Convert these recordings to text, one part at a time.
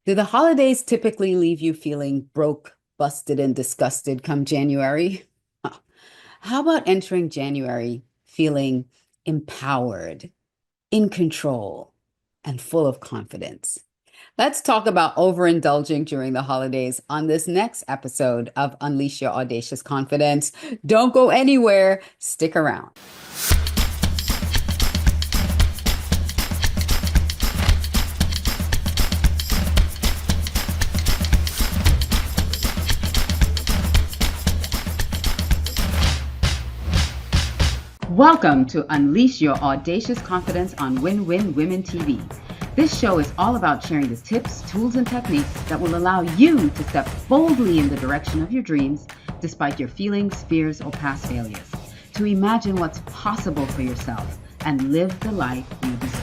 Do the holidays typically leave you feeling broke, busted, and disgusted come January? Huh. How about entering January feeling empowered, in control, and full of confidence? Let's talk about overindulging during the holidays on this next episode of Unleash Your Audacious Confidence. Don't go anywhere. Stick around. Welcome to Unleash Your Audacious Confidence on Win-Win Women TV. This show is all about sharing the tips, tools, and techniques that will allow you to step boldly in the direction of your dreams despite your feelings, fears, or past failures, to imagine what's possible for yourself and live the life you deserve.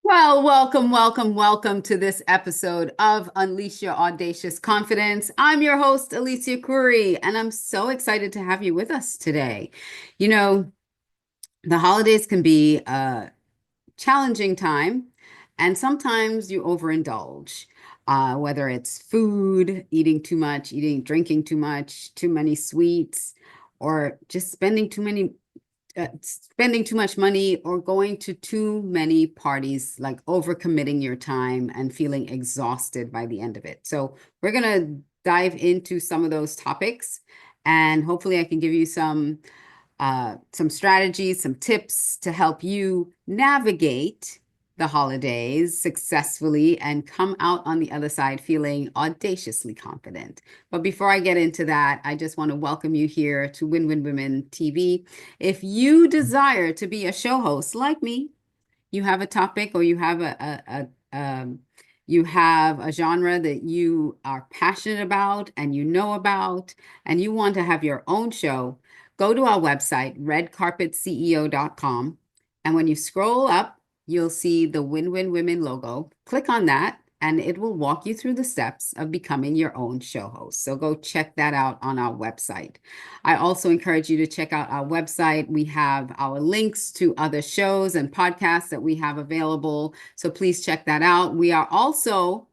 Well, welcome to this episode of Unleash Your Audacious Confidence. I'm your host, Alicia Couri, and I'm so excited to have you with us today. You know, the holidays can be a challenging time, and sometimes you overindulge, whether it's food, eating too much, drinking too much, too many sweets, or just spending too much money or going to too many parties, like overcommitting your time and feeling exhausted by the end of it. So we're going to dive into some of those topics, and hopefully I can give you some strategies, some tips to help you navigate the holidays successfully and come out on the other side feeling audaciously confident. But before I get into that, I just want to welcome you here to Win-Win Women TV. If you desire to be a show host like me, you have a topic or you have a genre that you are passionate about and you know about, and you want to have your own show, go to our website, RedCarpetCEO.com. And when you scroll up, you'll see the Win-Win Women logo. Click on that, and it will walk you through the steps of becoming your own show host. So go check that out on our website. I also encourage you to check out our website. We have our links to other shows and podcasts that we have available. So please check that out. We are also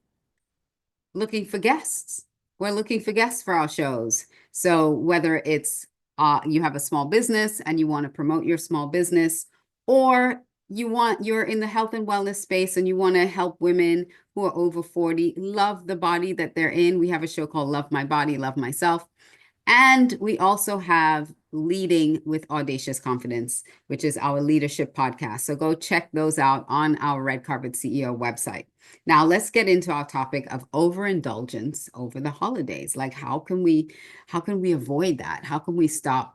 looking for guests. We're looking for guests for our shows. So whether it's you have a small business and you want to promote your small business, or you're in the health and wellness space and you want to help women who are over 40 love the body that they're in, we have a show called Love My Body, Love Myself. And we also have Leading with Audacious Confidence, which is our leadership podcast. So go check those out on our Red Carpet CEO website. Now let's get into our topic of overindulgence over the holidays. Like, how can we avoid that? How can we stop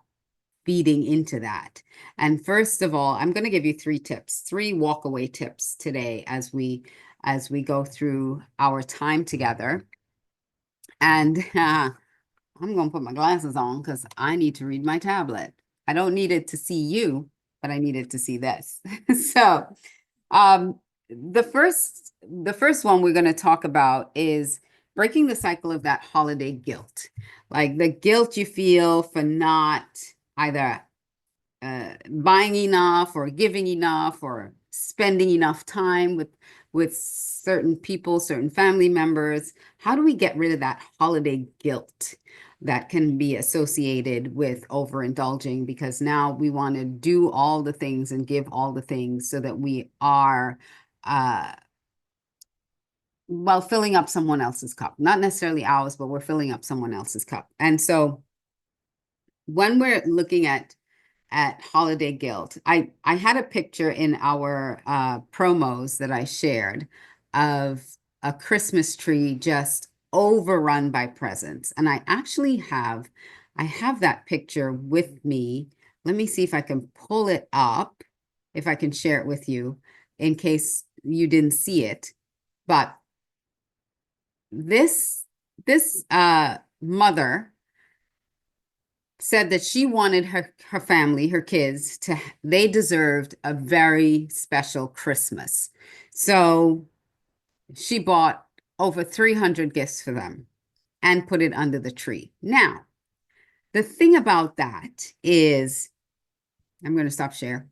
feeding into that? And first of all, I'm going to give you three walkaway tips today as we go through our time together. And I'm going to put my glasses on because I need to read my tablet. I don't need it to see you, but I need it to see this. So the first one we're going to talk about is breaking the cycle of that holiday guilt. Like the guilt you feel for not either buying enough or giving enough or spending enough time with certain people, certain family members. How do we get rid of that holiday guilt that can be associated with overindulging? Because now we want to do all the things and give all the things so that we are filling up someone else's cup. Not necessarily ours, but we're filling up someone else's cup. And so when we're looking at holiday guilt, I had a picture in our promos that I shared of a Christmas tree just overrun by presents. And I have that picture with me. Let me see if I can pull it up, if I can share it with you in case you didn't see it. But this mother said that she wanted her family, her kids, they deserved a very special Christmas. So she bought over 300 gifts for them and put it under the tree. Now, the thing about that is, I'm going to stop share.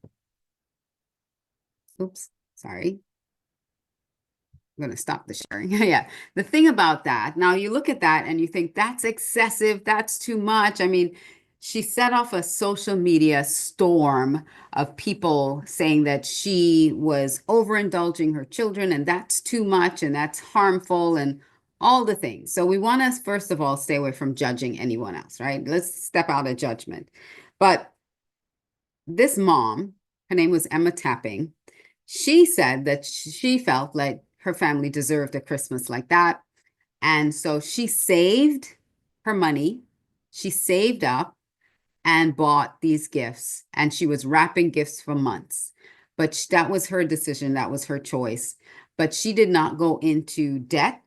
Oops, sorry. I'm going to stop the sharing. Yeah. The thing about that, now you look at that and you think that's excessive, that's too much. I mean, she set off a social media storm of people saying that she was overindulging her children and that's too much and that's harmful and all the things. So we want to, first of all, stay away from judging anyone else, right? Let's step out of judgment. But this mom, her name was Emma Tapping, she said that she felt like her family deserved a Christmas like that. And so she saved her money, she saved up and bought these gifts. And she was wrapping gifts for months. But that was her decision, that was her choice. But she did not go into debt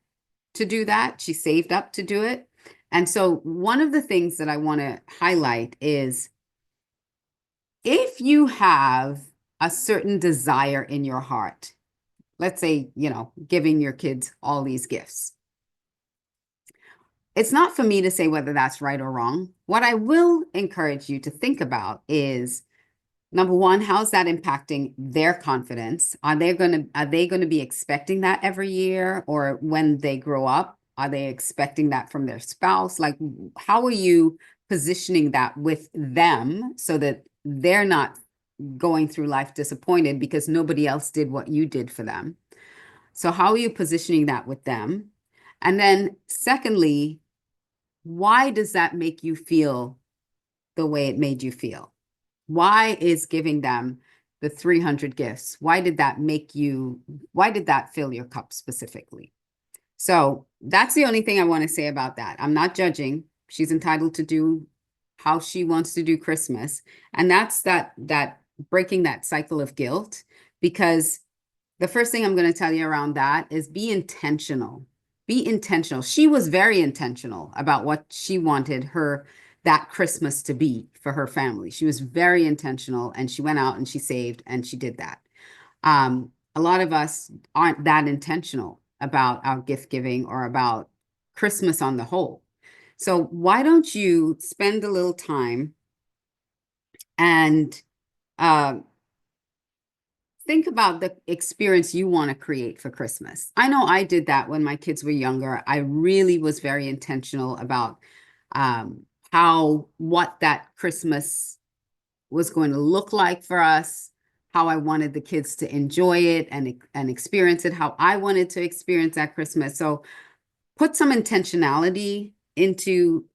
to do that. She saved up to do it. And so one of the things that I want to highlight is if you have a certain desire in your heart, let's say, giving your kids all these gifts. It's not for me to say whether that's right or wrong. What I will encourage you to think about is, number one, how's that impacting their confidence? Are they going to be expecting that every year, or when they grow up, are they expecting that from their spouse? Like, how are you positioning that with them so that they're not going through life disappointed because nobody else did what you did for them? So how are you positioning that with them? And then secondly, why does that make you feel the way it made you feel? Why is giving them the 300 gifts? Why did that fill your cup specifically? So that's the only thing I want to say about that. I'm not judging. She's entitled to do how she wants to do Christmas. And that's that breaking that cycle of guilt, because the first thing I'm going to tell you around that is be intentional. Be intentional. She was very intentional about what she wanted that Christmas to be for her family. She was very intentional, and she went out and she saved and she did that. A lot of us aren't that intentional about our gift giving or about Christmas on the whole. So why don't you spend a little time and think about the experience you want to create for Christmas. I know I did that when my kids were younger. I really was very intentional about what that Christmas was going to look like for us, how I wanted the kids to enjoy it and experience it, how I wanted to experience that Christmas. So put some intentionality into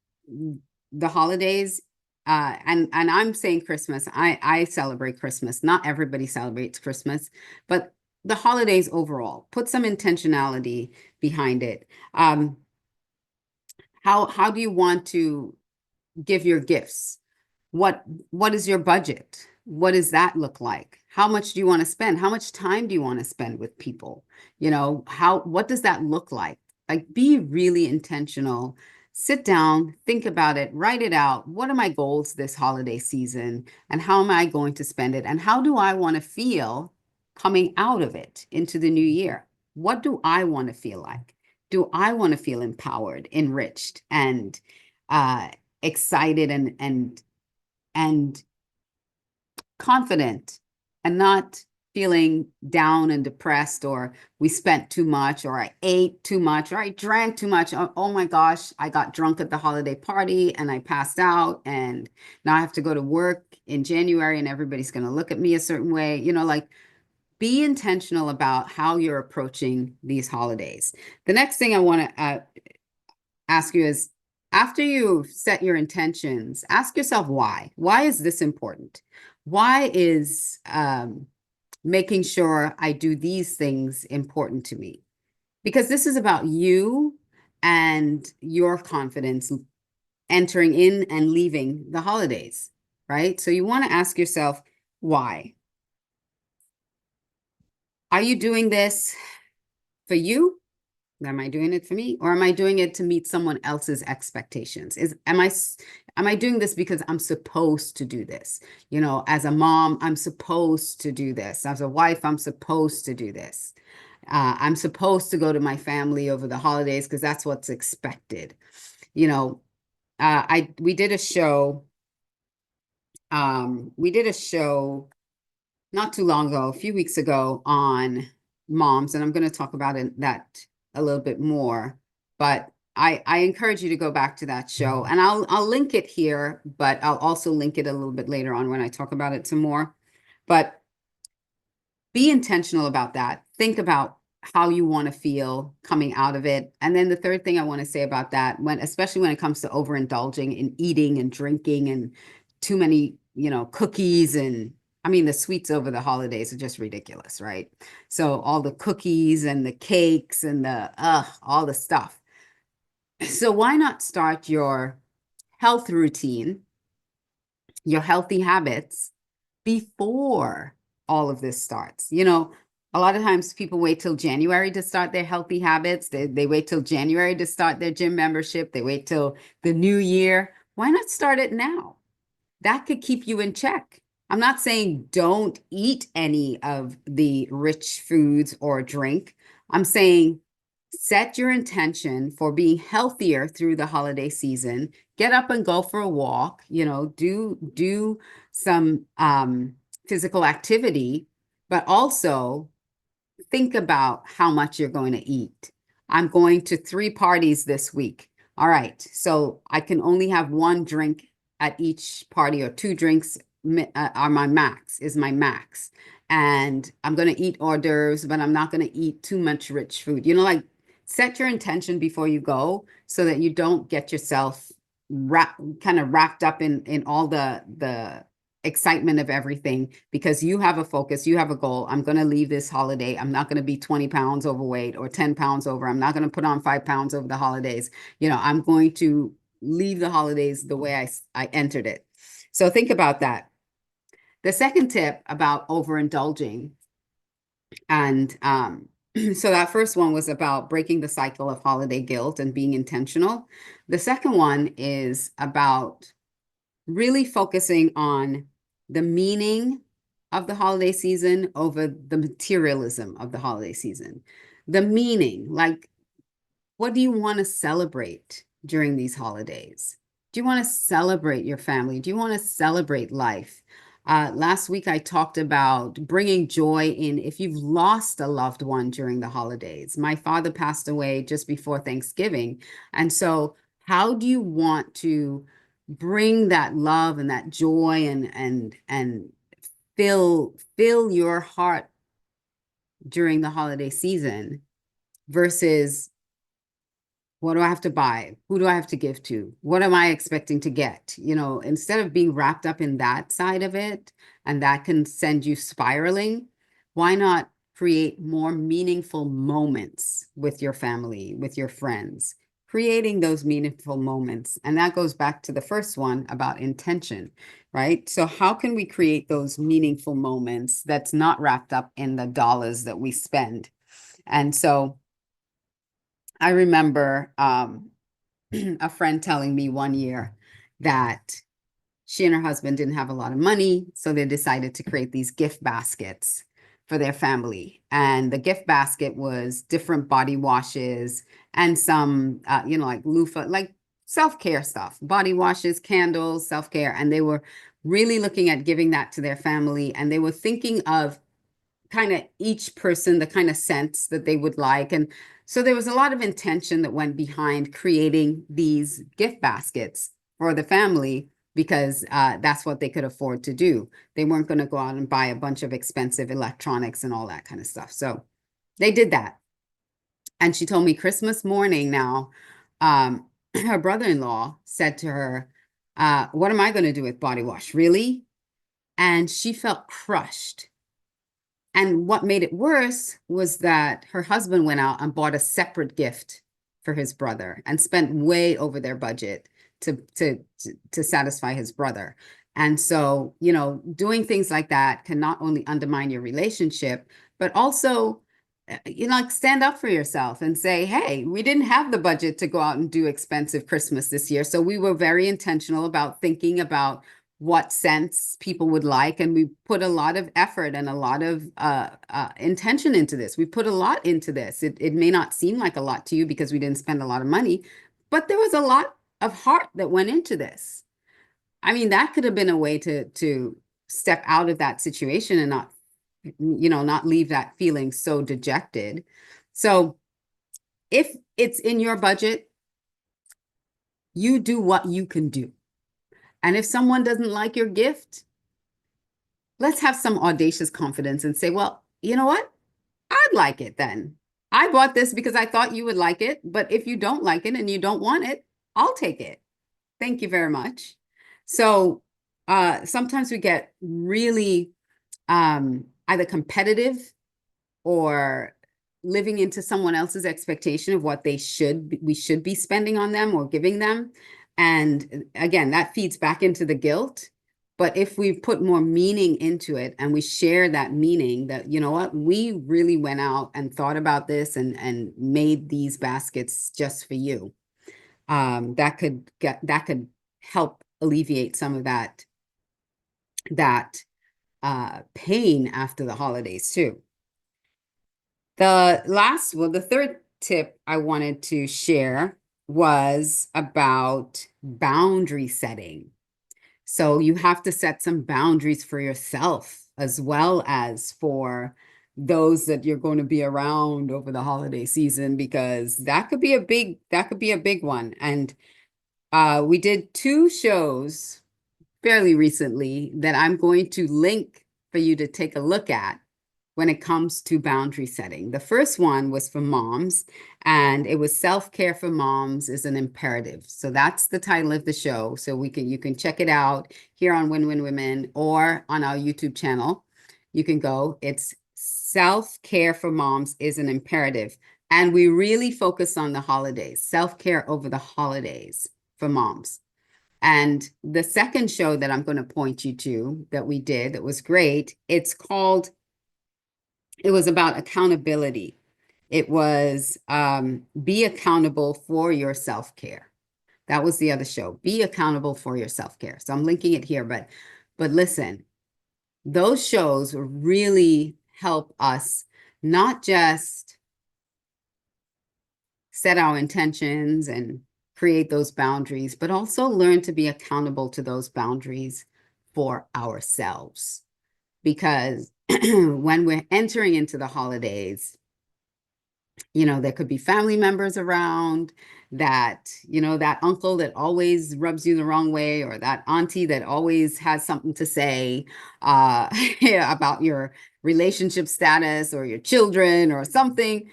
the holidays. And I'm saying Christmas. I celebrate Christmas. Not everybody celebrates Christmas, but the holidays overall. Put some intentionality behind it. How do you want to give your gifts? What is your budget? What does that look like? How much do you want to spend? How much time do you want to spend with people? What does that look like? Like, be really intentional. Sit down, think about it, write it out. What are my goals this holiday season? And how am I going to spend it? And how do I want to feel coming out of it into the new year? What do I want to feel like? Do I want to feel empowered, enriched, and excited and confident, and not feeling down and depressed, or we spent too much, or I ate too much, or I drank too much. Oh my gosh, I got drunk at the holiday party and I passed out, and now I have to go to work in January and everybody's going to look at me a certain way. Like, be intentional about how you're approaching these holidays. The next thing I want to ask you is, after you set your intentions, ask yourself why. Why is this important? Why is making sure I do these things important to me? Because this is about you and your confidence entering in and leaving the holidays, right? So you want to ask yourself, why? Are you doing this for you? Am I doing it for me, or am I doing it to meet someone else's expectations? Am I doing this because I'm supposed to do this? As a mom, I'm supposed to do this. As a wife, I'm supposed to do this. I'm supposed to go to my family over the holidays because that's what's expected. We did a show. We did a show not too long ago, a few weeks ago, on moms, and I'm going to talk about that a little bit more. But I encourage you to go back to that show, and I'll link it here, but I'll also link it a little bit later on when I talk about it some more. But be intentional about that. Think about how you want to feel coming out of it. And then the third thing I want to say about that, especially when it comes to overindulging in eating and drinking and too many, cookies, and I mean, the sweets over the holidays are just ridiculous, right? So all the cookies and the cakes and all the stuff. So why not start your health routine, your healthy habits before all of this starts? A lot of times people wait till January to start their healthy habits. They wait till January to start their gym membership. They wait till the new year. Why not start it now? That could keep you in check. I'm not saying don't eat any of the rich foods or drink. I'm saying set your intention for being healthier through the holiday season. Get up and go for a walk, do some physical activity, but also think about how much you're going to eat. I'm going to 3 parties this week. All right, so I can only have 1 drink at each party, or 2 drinks are my max. And I'm going to eat hors d'oeuvres, but I'm not going to eat too much rich food. Like, set your intention before you go so that you don't get yourself kind of wrapped up in all the excitement of everything, because you have a focus, you have a goal. I'm going to leave this holiday. I'm not going to be 20 pounds overweight or 10 pounds over. I'm not going to put on 5 pounds over the holidays. I'm going to leave the holidays the way I entered it. So think about that. The second tip about overindulging, and so that first one was about breaking the cycle of holiday guilt and being intentional. The second one is about really focusing on the meaning of the holiday season over the materialism of the holiday season. The meaning, like, what do you want to celebrate during these holidays? Do you want to celebrate your family? Do you want to celebrate life? Last week, I talked about bringing joy in if you've lost a loved one during the holidays. My father passed away just before Thanksgiving. And so how do you want to bring that love and that joy and fill your heart during the holiday season versus, what do I have to buy? Who do I have to give to? What am I expecting to get? Instead of being wrapped up in that side of it, and that can send you spiraling, why not create more meaningful moments with your family, with your friends, creating those meaningful moments? And that goes back to the first one about intention, right? So how can we create those meaningful moments that's not wrapped up in the dollars that we spend? And so I remember a friend telling me one year that she and her husband didn't have a lot of money, so they decided to create these gift baskets for their family. And the gift basket was different body washes and some, like loofah, like self-care stuff, body washes, candles, self-care. And they were really looking at giving that to their family. And they were thinking of kind of each person, the kind of scents that they would like. And so there was a lot of intention that went behind creating these gift baskets for the family, because that's what they could afford to do. They weren't going to go out and buy a bunch of expensive electronics and all that kind of stuff. So they did that. And she told me Christmas morning now, her brother-in-law said to her, what am I going to do with body wash? Really? And she felt crushed. And what made it worse was that her husband went out and bought a separate gift for his brother and spent way over their budget to satisfy his brother. And so, doing things like that can not only undermine your relationship, but also, like, stand up for yourself and say, hey, we didn't have the budget to go out and do expensive Christmas this year. So we were very intentional about thinking about what scents people would like. And we put a lot of effort and a lot of intention into this. We put a lot into this. It may not seem like a lot to you because we didn't spend a lot of money, but there was a lot of heart that went into this. I mean, that could have been a way to step out of that situation and not not leave that feeling so dejected. So if it's in your budget, you do what you can do. And if someone doesn't like your gift, let's have some audacious confidence and say, well, you know what? I'd like it then. I bought this because I thought you would like it. But if you don't like it and you don't want it, I'll take it. Thank you very much. So sometimes we get really either competitive or living into someone else's expectation of what we should be spending on them or giving them. And again, that feeds back into the guilt. But if we put more meaning into it and we share that meaning that, you know what, we really went out and thought about this and made these baskets just for you, that could help alleviate some of that pain after the holidays too. The third tip I wanted to share was about boundary setting. So you have to set some boundaries for yourself as well as for those that you're going to be around over the holiday season, because that could be a big one. And we did 2 shows fairly recently that I'm going to link for you to take a look at when it comes to boundary setting. The first one was for moms, and it was Self-Care for Moms is an Imperative. So that's the title of the show. So you can check it out here on Win Win Women or on our YouTube channel. You can go. It's Self-Care for Moms is an Imperative. And we really focus on the holidays, self-care over the holidays for moms. And the second show that I'm going to point you to that we did that was great, it was about accountability. It was be accountable for your self-care. That was the other show, be accountable for your self-care. So I'm linking it here, but listen, those shows really help us not just set our intentions and create those boundaries, but also learn to be accountable to those boundaries for ourselves. Because when we're entering into the holidays, there could be family members around that, that uncle that always rubs you the wrong way, or that auntie that always has something to say about your relationship status or your children or something.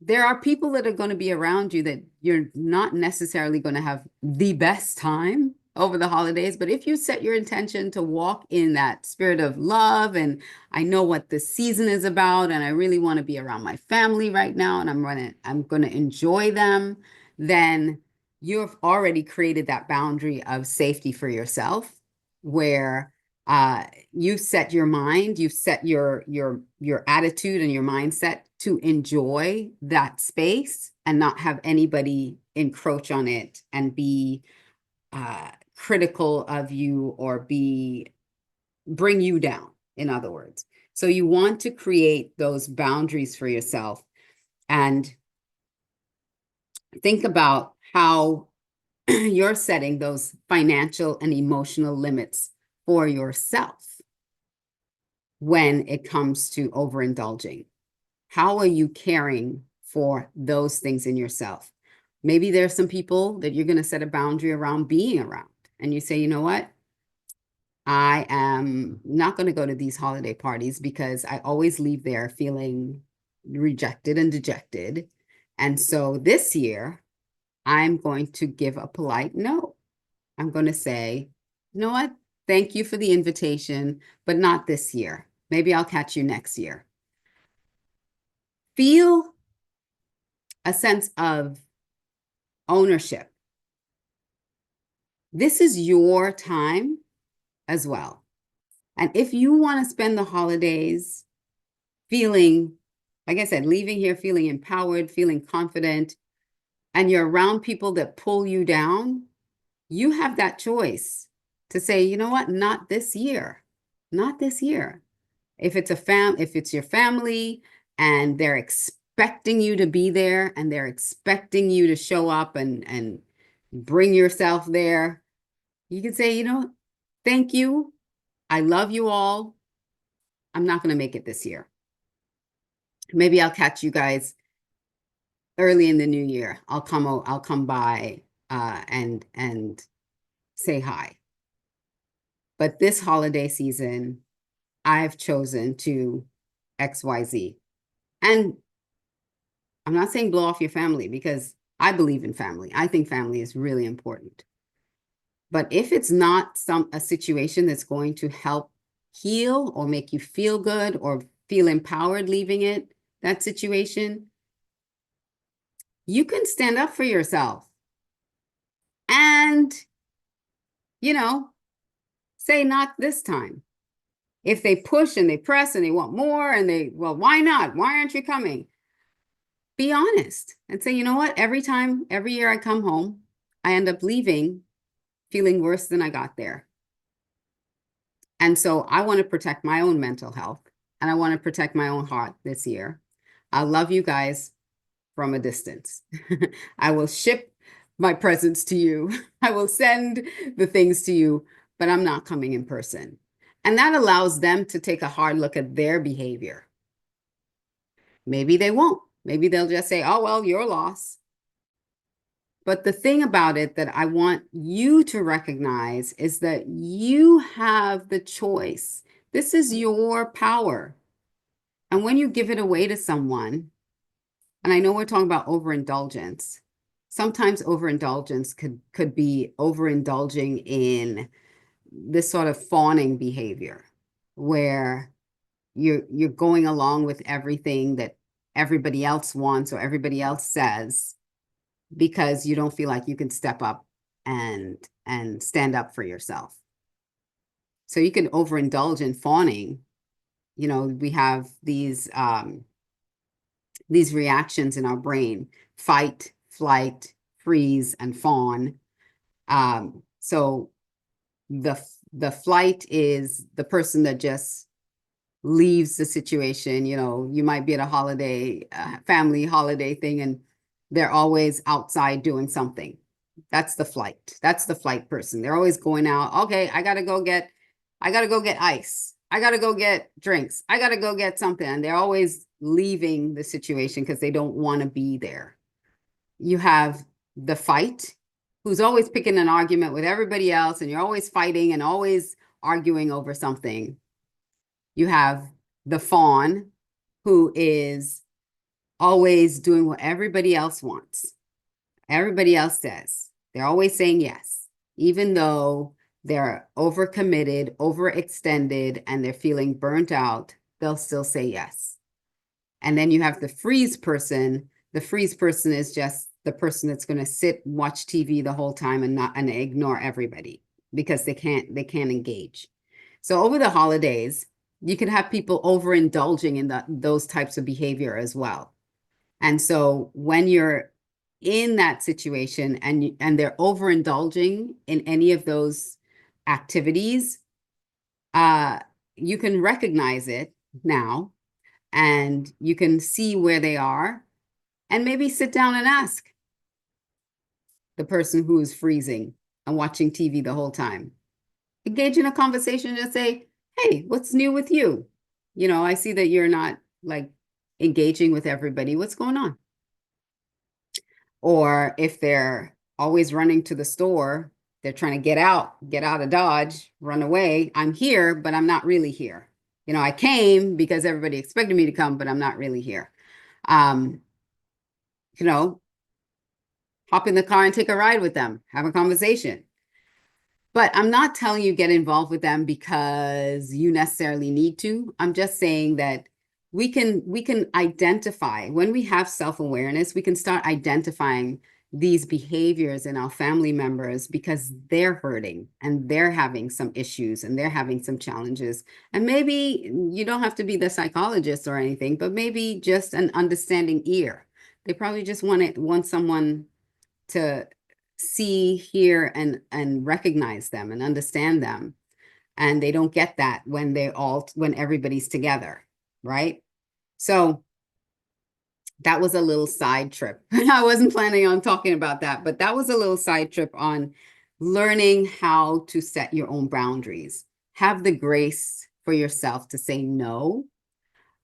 There are people that are going to be around you that you're not necessarily going to have the best time over the holidays. But if you set your intention to walk in that spirit of love, and I know what this season is about, and I really want to be around my family right now, and I'm going to enjoy them, then you've already created that boundary of safety for yourself, where you set your mind, you've set your attitude and your mindset to enjoy that space and not have anybody encroach on it and be critical of you or bring you down, in other words. So you want to create those boundaries for yourself and think about how you're setting those financial and emotional limits for yourself when it comes to overindulging. How are you caring for those things in yourself? Maybe there's some people that you're going to set a boundary around being around. And you say, you know what? I am not going to go to these holiday parties because I always leave there feeling rejected and dejected. And so this year, I'm going to give a polite no. I'm going to say, you know what? Thank you for the invitation, but not this year. Maybe I'll catch you next year. Feel a sense of ownership. This is your time as well. And if you want to spend the holidays feeling, like I said, leaving here feeling empowered, feeling confident, and you're around people that pull you down, you have that choice to say, you know what, not this year, not this year. If it's your family and they're expecting you to be there and they're expecting you to show up and bring yourself there, you can say, thank you. I love you all, I'm not going to make it this year. Maybe I'll catch you guys early in the new year. I'll come by and say hi. But this holiday season, I've chosen to XYZ. And I'm not saying blow off your family, because I believe in family. I think family is really important. But if it's not a situation that's going to help heal or make you feel good or feel empowered leaving that situation, you can stand up for yourself and, say not this time. If they push and they press and they want more and well, why not? Why aren't you coming? Be honest and say, you know what? Every year I come home, I end up leaving feeling worse than I got there. And so I want to protect my own mental health, and I want to protect my own heart this year. I love you guys from a distance. I will ship my presents to you. I will send the things to you, but I'm not coming in person. And that allows them to take a hard look at their behavior. Maybe they won't. Maybe they'll just say, oh, well, your loss. But the thing about it that I want you to recognize is that you have the choice. This is your power. And when you give it away to someone, and I know we're talking about overindulgence, sometimes overindulgence could be overindulging in this sort of fawning behavior where you're going along with everything that everybody else wants or everybody else says, because you don't feel like you can step up and stand up for yourself. So you can overindulge in fawning. We have these reactions in our brain: fight, flight, freeze, and fawn. So the flight is the person that just leaves the situation. You might be at a holiday, family holiday thing, and they're always outside doing something. That's the flight. That's the flight person. They're always going out. Okay, I gotta go get ice. I gotta go get drinks. I gotta go get something. And they're always leaving the situation because they don't want to be there. You have the fight, who's always picking an argument with everybody else, and you're always fighting and always arguing over something. You have the fawn, who is always doing what everybody else wants. Everybody else says. They're always saying yes, even though they're overcommitted, overextended, and they're feeling burnt out, they'll still say yes. And then you have the freeze person. The freeze person is just the person that's going to sit, watch TV the whole time and ignore everybody because they can't engage. So over the holidays, you can have people overindulging in those types of behavior as well. And so when you're in that situation and they're overindulging in any of those activities, you can recognize it now, and you can see where they are, and maybe sit down and ask the person who is freezing and watching TV the whole time. Engage in a conversation and say, hey, what's new with you? I see that you're not engaging with everybody. What's going on? Or if they're always running to the store, they're trying to get out of Dodge, run away. I'm here, but I'm not really here. I came because everybody expected me to come, but I'm not really here. Hop in the car and take a ride with them, have a conversation. But I'm not telling you get involved with them because you necessarily need to. I'm just saying that we can identify, when we have self-awareness, we can start identifying these behaviors in our family members because they're hurting and they're having some issues and they're having some challenges. And maybe you don't have to be the psychologist or anything, but maybe just an understanding ear. They probably just want someone to see, hear, and recognize them and understand them. And they don't get that when everybody's together, right? So that was a little side trip. I wasn't planning on talking about that, but that was a little side trip on learning how to set your own boundaries. Have the grace for yourself to say no.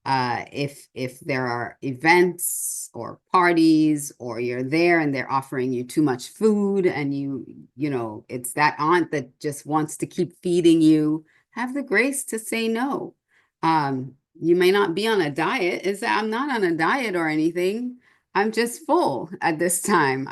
If there are events or parties, or you're there and they're offering you too much food, and you know, it's that aunt that just wants to keep feeding you, have the grace to say no. You may not be on a diet. Is that I'm not on a diet or anything. I'm just full at this time.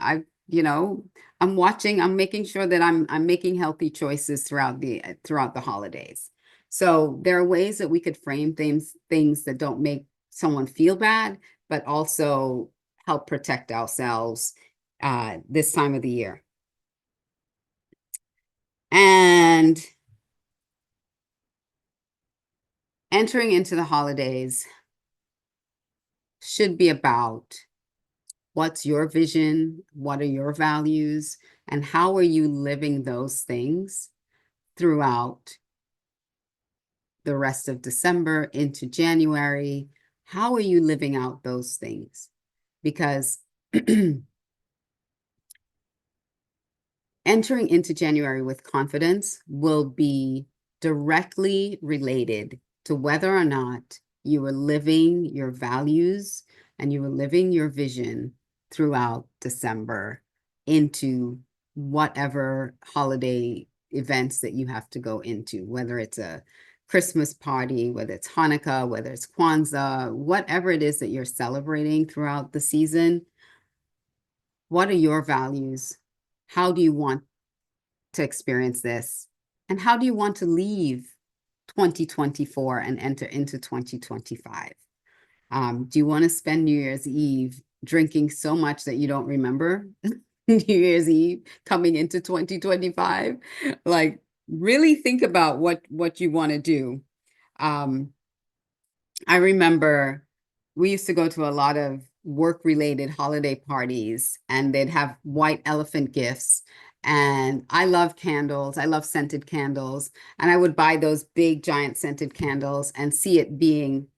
You know, I'm making sure that I'm making healthy choices throughout the holidays. So there are ways that we could frame things that don't make someone feel bad, but also help protect ourselves this time of the year. And entering into the holidays should be about what's your vision, what are your values, and how are you living those things throughout the rest of December into January. How are you living out those things? Because entering into January with confidence will be directly related to whether or not you are living your values and you are living your vision throughout December into whatever holiday events that you have to go into, whether it's a Christmas party, whether it's Hanukkah, whether it's Kwanzaa, whatever it is that you're celebrating throughout the season. What are your values? How do you want to experience this? And how do you want to leave 2024 and enter into 2025? Do you want to spend New Year's Eve drinking so much that you don't remember New Year's Eve coming into 2025? Like, really think about what you want to do. I remember we used to go to a lot of work-related holiday parties, and they'd have white elephant gifts. And I love candles. I love scented candles. And I would buy those big, giant scented candles and see it being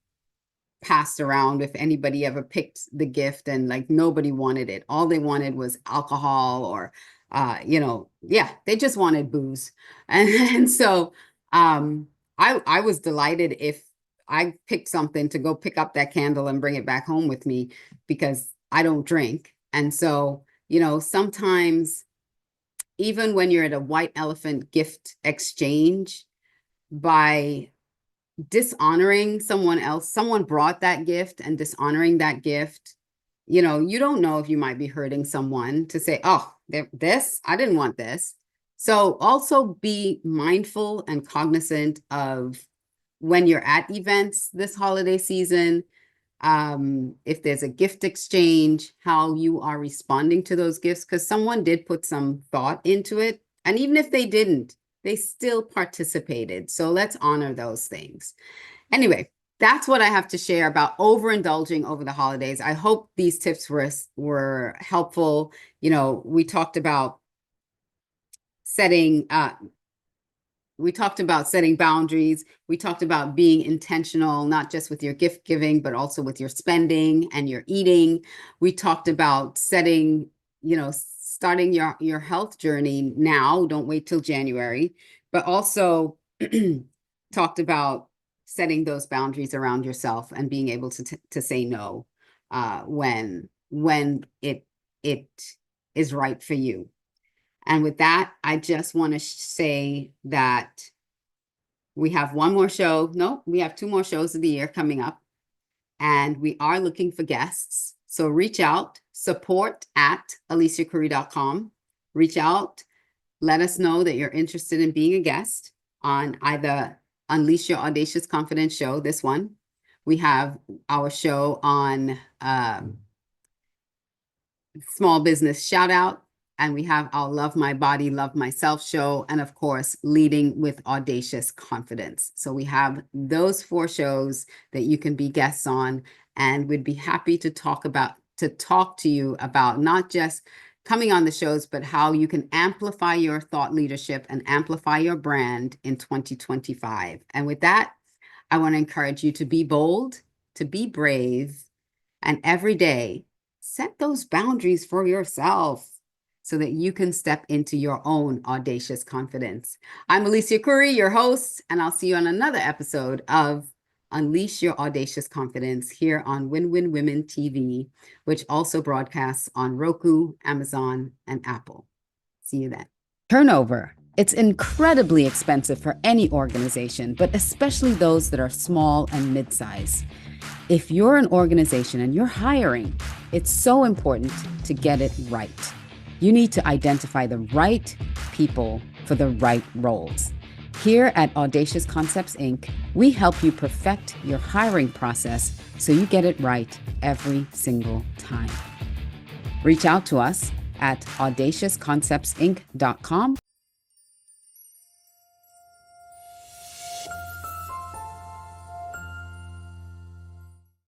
passed around if anybody ever picked the gift, and like nobody wanted it. All they wanted was alcohol, or yeah, they just wanted booze. And so I was delighted if I picked something to go pick up that candle and bring it back home with me, because I don't drink. And so, sometimes even when you're at a white elephant gift exchange, by dishonoring someone else, someone brought that gift, and dishonoring that gift, you don't know if you might be hurting someone to say, oh, this, I didn't want this. So also be mindful and cognizant of when you're at events this holiday season, if there's a gift exchange, how you are responding to those gifts, because someone did put some thought into it. And even if they didn't, they still participated. So let's honor those things. Anyway, that's what I have to share about overindulging over the holidays. I hope these tips were helpful. We talked about setting boundaries. We talked about being intentional, not just with your gift giving, but also with your spending and your eating. We talked about starting your health journey now. Don't wait till January, but also talked about setting those boundaries around yourself and being able to say no when it is right for you. And with that, I just want to say that we have one more show. No, we have two more shows of the year coming up, and we are looking for guests. So reach out, support@AliciaCouri.com. Reach out, let us know that you're interested in being a guest on either Unleash Your Audacious Confidence show, this one. We have our show on Small Business Shout Out, and we have our Love My Body, Love Myself show, and of course, Leading with Audacious Confidence. So we have those 4 shows that you can be guests on, and we'd be happy to talk to you about not just coming on the shows, but how you can amplify your thought leadership and amplify your brand in 2025. And with that, I want to encourage you to be bold, to be brave, and every day set those boundaries for yourself so that you can step into your own audacious confidence. I'm Alicia Couri, your host, and I'll see you on another episode of Unleash Your Audacious Confidence here on Win Win Women TV, which also broadcasts on Roku, Amazon, and Apple. See you then. Turnover. It's incredibly expensive for any organization, but especially those that are small and mid-size. If you're an organization and you're hiring, it's so important to get it right. You need to identify the right people for the right roles. Here at Audacious Concepts, Inc., we help you perfect your hiring process so you get it right every single time. Reach out to us at audaciousconceptsinc.com